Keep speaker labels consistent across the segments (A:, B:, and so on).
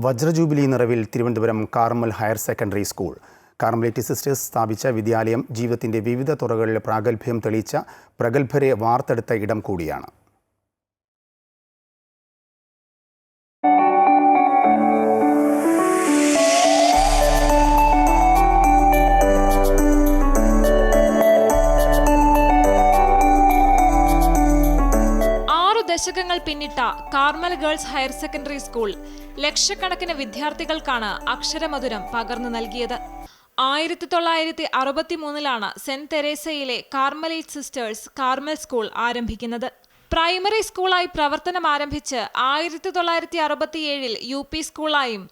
A: വജ്രജൂബിലി നിറവിൽ Thiruvananthapuram Carmel higher secondary school. Carmelite sisters സ്ഥാപിച്ച വിദ്യാലയം ജീവിതത്തിന്റെ വിവിധ തുറകളിൽ പ്രാഗൽഭ്യം തെളിയിച്ച പ്രഗത്ഭരെ വാർത്തെടുത്ത ഇടം കൂടിയാണ്.
B: ദശകങ്ങൾ പിന്നിട്ട Carmel girls higher secondary school ലക്ഷക്കണക്കിന് വിദ്യാർത്ഥികൾക്കാണ് അക്ഷരമധുരം പകർന്നു നൽകിയത്. 1963 സെന്റ് തെരേസയിലെ കാർമലേറ്റ് സിസ്റ്റേഴ്സ് കാർമൽ സ്കൂൾ ആരംഭിക്കുന്നത്. പ്രൈമറി സ്കൂളായി പ്രവർത്തനം ആരംഭിച്ച് 1967 UP സ്കൂളായും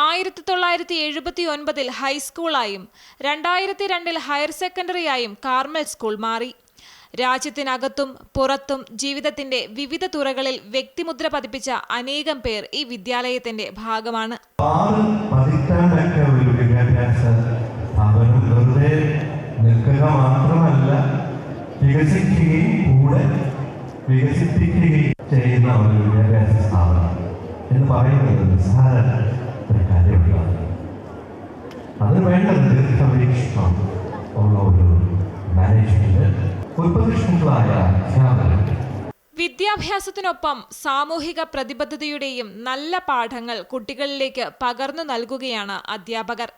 B: 1979 ഹൈസ്കൂളായും 2002 ഹയർ സെക്കൻഡറിയായും കാർമൽ സ്കൂൾ മാറി. രാജ്യത്തിനകത്തും പുറത്തും ജീവിതത്തിന്റെ വിവിധ തുറകളിൽ വ്യക്തിമുദ്ര പതിപ്പിച്ച അനേകം പേർ ഈ വിദ്യാലയത്തിന്റെ ഭാഗമാണ്.
C: അതിന് വേണ്ടത് ദീർഘവീക്ഷണം ഉള്ള ഒരു മാനേജ്മെന്റ്.
B: വിദ്യാഭ്യാസത്തിനൊപ്പം സാമൂഹിക പ്രതിബദ്ധതയുടെയും നല്ല പാഠങ്ങൾ കുട്ടികളിലേക്ക് പകർന്നു നൽകുകയാണ് അധ്യാപകർ.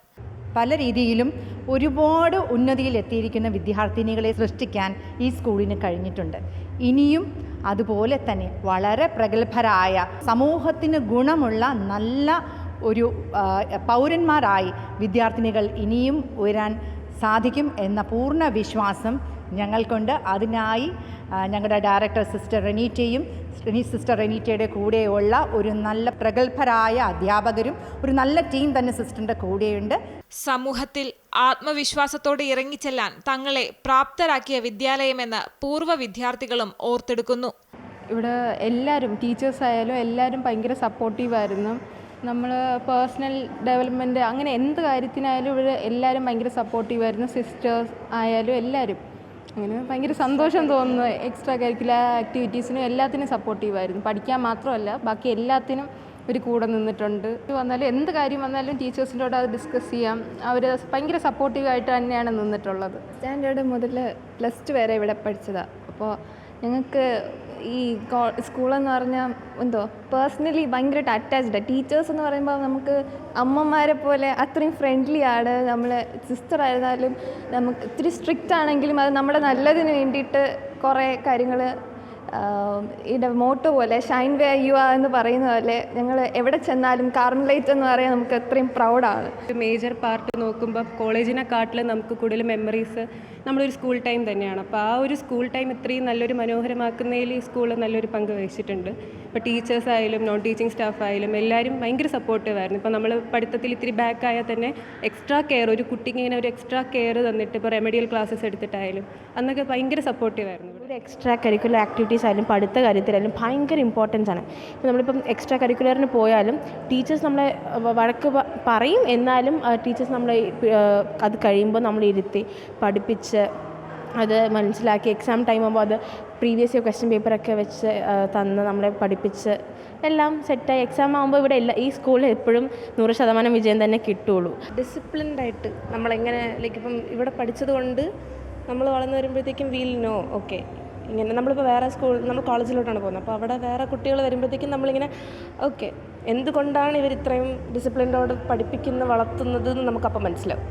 D: പല രീതിയിലും ഒരുപാട് ഉന്നതിയിൽ എത്തിയിരിക്കുന്ന വിദ്യാർത്ഥിനികളെ സൃഷ്ടിക്കാൻ ഈ സ്കൂളിന് കഴിഞ്ഞിട്ടുണ്ട്. ഇനിയും അതുപോലെ തന്നെ വളരെ പ്രഗത്ഭരായ സമൂഹത്തിന് ഗുണമുള്ള നല്ല ഒരു പൗരന്മാരായി വിദ്യാർത്ഥിനികൾ ഇനിയും ഉയരാൻ സാധിക്കും എന്ന പൂർണ്ണ വിശ്വാസം ഞങ്ങൾക്കുണ്ട്. അതിനായി ഞങ്ങളുടെ ഡയറക്ടർ സിസ്റ്റർ റെനീറ്റയുടെ കൂടെയുള്ള ഒരു നല്ല പ്രഗത്ഭരായ അധ്യാപകരും ഒരു നല്ല ടീം തന്നെ സിസ്റ്ററിൻ്റെ കൂടെയുണ്ട്.
B: സമൂഹത്തിൽ ആത്മവിശ്വാസത്തോടെ ഇറങ്ങിച്ചെല്ലാൻ തങ്ങളെ പ്രാപ്തരാക്കിയ വിദ്യാലയമെന്ന് പൂർവ്വ വിദ്യാർത്ഥികളും ഓർത്തെടുക്കുന്നു.
E: ഇവിടെ എല്ലാവരും ടീച്ചേഴ്സായാലും എല്ലാവരും ഭയങ്കര സപ്പോർട്ടീവായിരുന്നു. നമ്മൾ പേഴ്സണൽ ഡെവലപ്മെൻറ്റ് അങ്ങനെ എന്ത് കാര്യത്തിനായാലും ഇവിടെ എല്ലാവരും ഭയങ്കര സപ്പോർട്ടീവായിരുന്നു. സിസ്റ്റേഴ്സ് ആയാലും എല്ലാവരും അങ്ങനെ ഭയങ്കര സന്തോഷം തോന്നുന്നു. എക്സ്ട്രാ കരിക്കുലർ ആക്ടിവിറ്റീസിനും എല്ലാത്തിനും സപ്പോർട്ടീവായിരുന്നു. പഠിക്കാൻ മാത്രമല്ല ബാക്കി എല്ലാത്തിനും ഒരു കൂടെ നിന്നിട്ടുണ്ട്. വന്നാലും എന്ത് കാര്യം വന്നാലും ടീച്ചേഴ്സിൻ്റെ കൂടെ അത് ഡിസ്കസ് ചെയ്യാം. അവർ ഭയങ്കര സപ്പോർട്ടീവായിട്ട് തന്നെയാണ് നിന്നിട്ടുള്ളത്.
F: സ്റ്റാൻഡേർഡ് മുതൽ +2 വരെ ഇവിടെ പഠിച്ചതാണ്. അപ്പോൾ ഞങ്ങൾക്ക് ഈ സ്കൂളെന്ന് പറഞ്ഞാൽ പേഴ്സണലി ഭയങ്കരമായിട്ട് അറ്റാച്ച്ഡ്. ടീച്ചേഴ്സ് എന്ന് പറയുമ്പോൾ നമുക്ക് അമ്മമാരെ പോലെ അത്രയും ഫ്രണ്ട്ലി ആണ്. നമ്മൾ സിസ്റ്റർ ആയിരുന്നാലും നമുക്ക് ഇത്തിരി സ്ട്രിക്റ്റ് ആണെങ്കിലും അത് നമ്മുടെ നല്ലതിന് വേണ്ടിയിട്ട് കുറേ കാര്യങ്ങൾ ഇതിൻ്റെ മോട്ടോ പോലെ ഷൈൻ വേ യു ആ എന്ന് പറയുന്ന പോലെ ഞങ്ങൾ എവിടെ ചെന്നാലും കാർമലൈറ്റ് എന്ന് പറയാൻ നമുക്ക് അത്രയും പ്രൗഡാണ്.
G: മേജർ പാർട്ട് നോക്കുമ്പോൾ കോളേജിനെക്കാട്ടിൽ നമുക്ക് കൂടുതൽ മെമ്മറീസ് നമ്മളൊരു സ്കൂൾ ടൈം തന്നെയാണ്. അപ്പോൾ ആ ഒരു സ്കൂൾ ടൈം ഇത്രയും നല്ലൊരു മനോഹരമാക്കുന്നതിൽ ഈ സ്കൂൾ നല്ലൊരു പങ്ക് വഹിച്ചിട്ടുണ്ട്. ഇപ്പോൾ ടീച്ചേഴ്സ് ആയാലും നോൺ ടീച്ചിങ് സ്റ്റാഫ് ആയാലും എല്ലാവരും ഭയങ്കര സപ്പോർട്ടീവായിരുന്നു. ഇപ്പോൾ നമ്മൾ പഠിത്തത്തിൽ ഇത്തിരി ബാക്ക് ആയാൽ തന്നെ എക്സ്ട്രാ കെയർ ഒരു കുട്ടിക്ക് ഇങ്ങനെ ഒരു എക്സ്ട്രാ കെയർ തന്നിട്ട് ഇപ്പോൾ റെമഡിയൽ ക്ലാസ്സസ് എടുത്തിട്ടായാലും അന്നൊക്കെ ഭയങ്കര സപ്പോർട്ടീവായിരുന്നു.
H: ഒരു എക്സ്ട്രാ കരിക്കുലർ ആക്ടിവിറ്റീസ് ആയാലും പഠിത്ത കാര്യത്തിലായാലും ഭയങ്കര ഇമ്പോർട്ടൻസ് ആണ്. ഇപ്പോൾ നമ്മളിപ്പം എക്സ്ട്രാ കരിക്കുലറിന് പോയാലും ടീച്ചേഴ്സ് നമ്മളെ വഴക്ക് പറയും, എന്നാലും ടീച്ചേഴ്സ് നമ്മളെ അത് കഴിയുമ്പോൾ നമ്മൾ ഇരുത്തി പഠിപ്പിച്ച് അത് മനസ്സിലാക്കി എക്സാം ടൈം ആകുമ്പോൾ അത് പ്രീവിയസ് ഇയർ ക്വസ്റ്റ്യൻ പേപ്പറൊക്കെ വെച്ച് തന്ന് നമ്മളെ പഠിപ്പിച്ച് എല്ലാം സെറ്റായി എക്സാം ആകുമ്പോൾ ഇവിടെ ഈ സ്കൂളിൽ എപ്പോഴും 100% വിജയം തന്നെ കിട്ടുള്ളൂ.
I: ഡിസിപ്ലിൻഡായിട്ട് നമ്മളെങ്ങനെ ഇപ്പം ഇവിടെ പഠിച്ചത് കൊണ്ട് നമ്മൾ വളർന്നു വരുമ്പോഴത്തേക്കും വീൽ നോ ഓക്കെ ഇങ്ങനെ നമ്മളിപ്പോൾ വേറെ നമ്മൾ കോളേജിലോട്ടാണ് പോകുന്നത്. അപ്പോൾ അവിടെ വേറെ കുട്ടികൾ വരുമ്പോഴത്തേക്കും നമ്മളിങ്ങനെ ഓക്കെ എന്തുകൊണ്ടാണ് ഇവർ ഇത്രയും ഡിസിപ്ലിനോട് വളർത്തുന്നത് എന്ന് നമുക്കപ്പോൾ മനസ്സിലാവും.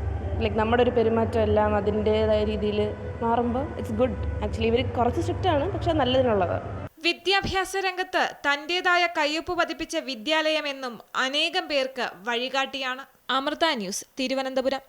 I: നമ്മുടെ ഒരു പെരുമാറ്റം എല്ലാം അതിൻ്റേതായ രീതിയിൽ മാറുമ്പോൾ ഇറ്റ്സ് ഗുഡ്. ആക്ച്വലി ഇവർ കുറച്ച് സ്ട്രിക്റ്റാണ്, പക്ഷെ നല്ലതിനുള്ളത്.
B: വിദ്യാഭ്യാസ രംഗത്ത് തൻ്റേതായ കയ്യൊപ്പ് പതിപ്പിച്ച വിദ്യാലയമെന്നും അനേകം പേർക്ക് വഴികാട്ടിയാണ്. അമൃത ന്യൂസ്, തിരുവനന്തപുരം.